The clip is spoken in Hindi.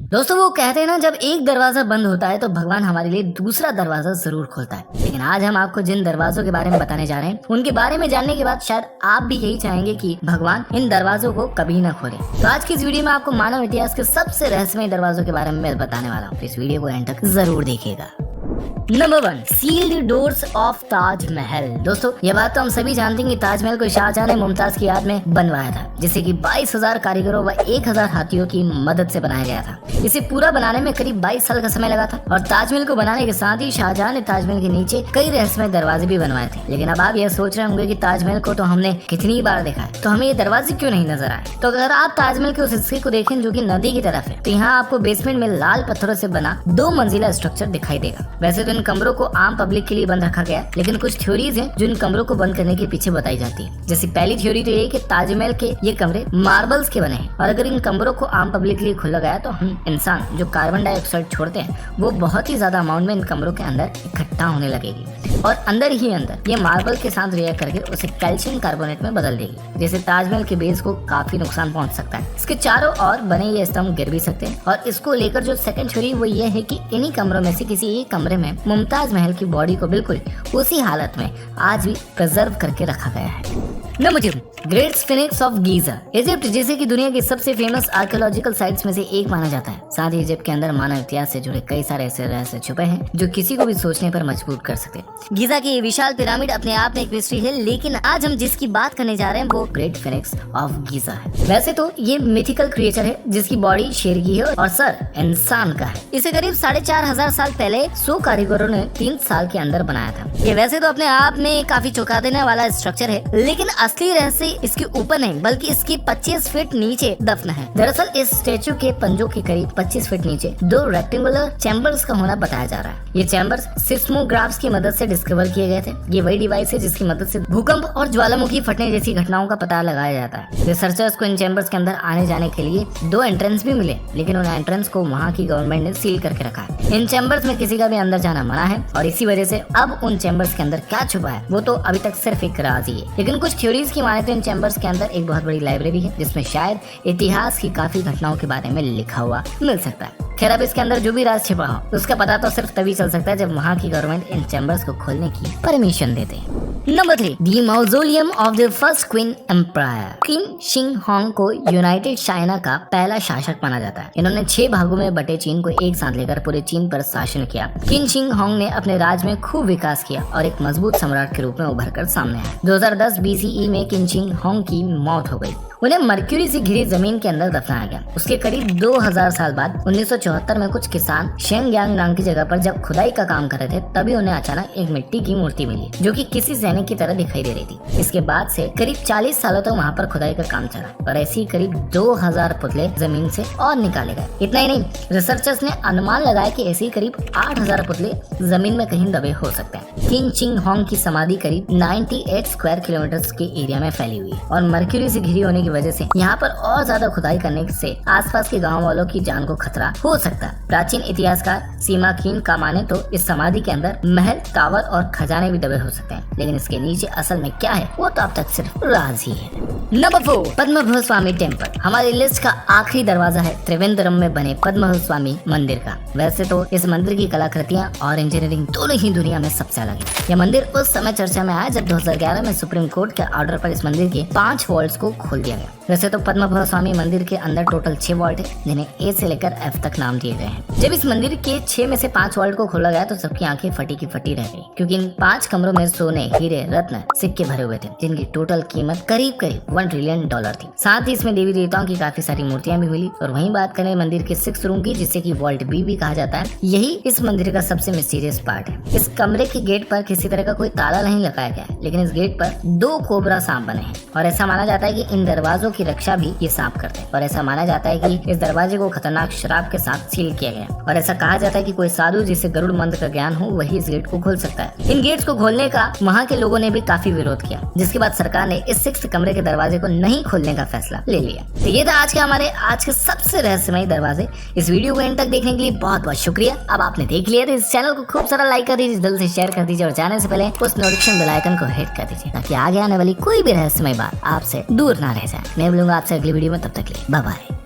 दोस्तों वो कहते हैं ना, जब एक दरवाजा बंद होता है तो भगवान हमारे लिए दूसरा दरवाजा जरूर खोलता है। लेकिन आज हम आपको जिन दरवाजों के बारे में बताने जा रहे हैं उनके बारे में जानने के बाद शायद आप भी यही चाहेंगे कि भगवान इन दरवाजों को कभी न खोले। तो आज की इस वीडियो में आपको मानव इतिहास के सबसे रहस्यमय दरवाजों के बारे में मैं बताने वाला हूँ। इस वीडियो को एंड तक जरूर देखिएगा। Number 1, sealed doors of Taj Mahal. दोस्तों ये बात तो हम सभी जानते हैं कि ताजमहल को शाहजहां ने मुमताज की याद में बनवाया था, जिसे कि 22,000 कारीगरों व 1,000 हाथियों की मदद से बनाया गया था। इसे पूरा बनाने में करीब 22 साल का समय लगा था और ताजमहल को बनाने के साथ ही शाहजहां ने ताजमहल के नीचे कई रहस्यमय दरवाजे भी बनवाए थे। लेकिन अब आप यह सोच रहे होंगे कि ताजमहल को तो हमने कितनी बार देखा है, तो हमें ये दरवाजे क्यों नहीं नजर आए। तो अगर आप ताजमहल के उस हिस्से को देखें जो कि नदी की तरफ है, तो यहाँ आपको बेसमेंट में लाल पत्थरों से बना 2 मंजिला स्ट्रक्चर दिखाई देगा। वैसे तो इन कमरों को आम पब्लिक के लिए बंद रखा गया, लेकिन कुछ थ्योरीज हैं जो इन कमरों को बंद करने के पीछे बताई जाती है। जैसे पहली थ्योरी तो ये कि ताजमहल के ये कमरे मार्बल्स के बने हैं और अगर इन कमरों को आम पब्लिक के लिए खोला गया तो हम इंसान जो कार्बन डाइऑक्साइड छोड़ते हैं वो बहुत ही ज्यादा अमाउंट में इन कमरों के अंदर इकट्ठा होने लगेगी और अंदर ही अंदर ये मार्बल के साथ रिएक्ट करके उसे कैल्शियम कार्बोनेट में बदल देगी, जिससे ताजमहल के बेस को काफी नुकसान पहुंच सकता है। इसके चारों ओर बने ये स्तंभ गिर भी सकते हैं और इसको लेकर जो सेकंड थ्योरी वो ये है कि इन्हीं कमरों में से किसी एक कमरे में मुमताज महल की बॉडी को बिल्कुल उसी हालत में आज भी प्रिजर्व करके रखा गया है। Number 2, great sphinx of Giza. Egypt जिसे कि दुनिया की सबसे फेमस आर्कियोलॉजिकल साइट्स में से एक माना जाता है। साथ ही इजिप्ट के अंदर मानव इतिहास से जुड़े कई सारे ऐसे रहस्य छुपे हैं जो किसी को भी सोचने पर मजबूर कर सकते हैं। गीजा की ये विशाल पिरामिड अपने आप में एक मिस्ट्री है, लेकिन आज हम जिसकी बात करने जा रहे हैं वो ग्रेट स्फिंक्स ऑफ गीजा है। वैसे तो ये मिथिकल क्रिएचर है जिसकी बॉडी शेर की है और सर इंसान का है। इसे करीब 4,500 साल पहले 100 कारीगरों ने 3 साल के अंदर बनाया था। ये वैसे तो अपने आप में काफी चौंका देने वाला स्ट्रक्चर है, लेकिन असली रहस्य इसके ऊपर नहीं बल्कि इसके 25 फीट नीचे दफन है। दरअसल इस स्टेचू के पंजों के करीब 25 फीट नीचे 2 रेक्टेंगुलर चैम्बर्स का होना बताया जा रहा है। ये चैम्बर्स सिस्मोग्राफ्स की मदद से डिस्कवर किए गए थे। ये वही डिवाइस है जिसकी मदद से भूकंप और ज्वालामुखी फटने जैसी घटनाओं का पता लगाया जाता है। रिसर्चर्स को इन चैम्बर्स के अंदर आने जाने के लिए 2 एंट्रेंस भी मिले, लेकिन उन एंट्रेंस को वहाँ की गवर्नमेंट ने सील करके रखा है। इन चैम्बर्स में किसी का भी अंदर जाना मना है और इसी वजह से अब उन चैम्बर्स के अंदर क्या छुपा है वो तो अभी तक सिर्फ एक राज ही है। लेकिन कुछ थ्योरीज की माने तो इन चैम्बर्स के अंदर एक बहुत बड़ी लाइब्रेरी है जिसमें शायद इतिहास की काफी घटनाओं के बारे में लिखा हुआ मिल सकता है। खैर अब इसके अंदर जो भी राज छिपा हो उसका पता तो सिर्फ तभी चल सकता है जब वहाँ की गवर्नमेंट इन चैम्बर्स को खोलने की परमिशन दे दे। Number 3, the mausoleum of the first queen empire. Qin शिंग होंग को यूनाइटेड चाइना का पहला शासक माना जाता है। इन्होंने 6 भागों में बटे चीन को एक साथ लेकर पूरे चीन पर शासन किया। किंग शिंग होंग ने अपने राज में खूब विकास किया और एक मजबूत सम्राट के रूप में उभर कर सामने आया। 2010 BCE में किंग शिंग होंग की मौत हो गई। उन्हें मर्क्यूरी से घिरी जमीन के अंदर दफनाया गया। उसके करीब 2000 साल बाद 1974 में कुछ किसान शेंगयांग नाम की जगह पर जब खुदाई का काम कर रहे थे तभी उन्हें अचानक एक मिट्टी की मूर्ति मिली जो कि किसी सैनिक की तरह दिखाई दे रही थी। इसके बाद से करीब 40 सालों तक वहाँ पर खुदाई का काम चला और ऐसी करीब 2000 पुतले जमीन से और निकाले गए। इतना ही नहीं, रिसर्चर्स ने अनुमान लगाया कि ऐसे करीब 8000 पुतले जमीन में कहीं दबे हो सकते हैं। किंग शिंग होंग की समाधि करीब 98 स्क्वायर किलोमीटर के एरिया में फैली हुई है और मर्क्यूरी से घिरी होने की वजह से यहाँ पर और ज्यादा खुदाई करने से आसपास के गांव वालों की जान को खतरा हो सकता है। प्राचीन इतिहासकार सीमा कीन का माने तो इस समाधि के अंदर महल, टावर और खजाने भी दबे हो सकते हैं, लेकिन इसके नीचे असल में क्या है वो तो अब तक सिर्फ राज ही है। नंबर 4, पद्मभव स्वामी टेम्पल। हमारी लिस्ट का आखिरी दरवाजा है त्रिवेंद्रम में बने पद्मभव स्वामी मंदिर का। वैसे तो इस मंदिर की कलाकृतियाँ और इंजीनियरिंग दोनों ही दुनिया में सबसे अलग है। यह मंदिर उस समय चर्चा में आया जब 2011 में सुप्रीम कोर्ट के ऑर्डर पर इस मंदिर के 5 वॉल्ट्स को खोल दिया गया। वैसे तो पद्मभव स्वामी मंदिर के अंदर टोटल 6 वॉल्ट है जिन्हें A से लेकर F तक नाम दिए गए हैं। जब इस मंदिर के 6 में से 5 वॉल्ट को खोला गया तो सबकी आंखें फटी की फटी रह गई, क्योंकि इन 5 कमरों में सोने, हीरे, रत्न, सिक्के भरे हुए थे जिनकी टोटल कीमत करीब करीब $1 ट्रिलियन थी। साथ ही इसमें देवी देवताओं की काफी सारी मूर्तियां भी मिली। और वहीं बात करें मंदिर के 6th रूम की, जिसे की वॉल्ट B भी कहा जाता है, यही इस मंदिर का सबसे मिस्टीरियस पार्ट है। इस कमरे के गेट पर किसी तरह का कोई ताला नहीं लगाया गया है, लेकिन इस गेट पर 2 कोबरा सांप बने हैं और ऐसा माना जाता है कि इन दरवाजों की रक्षा भी ये सांप करते हैं। और ऐसा माना जाता है कि इस दरवाजे को खतरनाक शराब के साथ सील किया गया और ऐसा कहा जाता है कि कोई साधु जिसे गरुड़ मंत्र का ज्ञान हो वही इस गेट को खोल सकता है। इन गेट्स को खोलने का वहाँ के लोगों ने भी काफी विरोध किया, जिसके बाद सरकार ने इस 6th कमरे के दरवाजे को नहीं खोलने का फैसला ले लिया। तो ये था आज के सबसे रहस्यमय दरवाजे। इस वीडियो को एंड तक देखने के लिए बहुत बहुत शुक्रिया। अब आपने देख लिया तो इस चैनल को खूब सारा लाइक कर दीजिए, दिल से शेयर कर दीजिए और जाने से पहले उस नोटिफिकेशन बेल आइकन को हिट कर दीजिए ताकि आगे आने वाली कोई भी रहस्यमय बात आपसे दूर ना रह जाए। मैं मिलूंगा आपसे अगली वीडियो में, तब तक के लिए बाय बाय।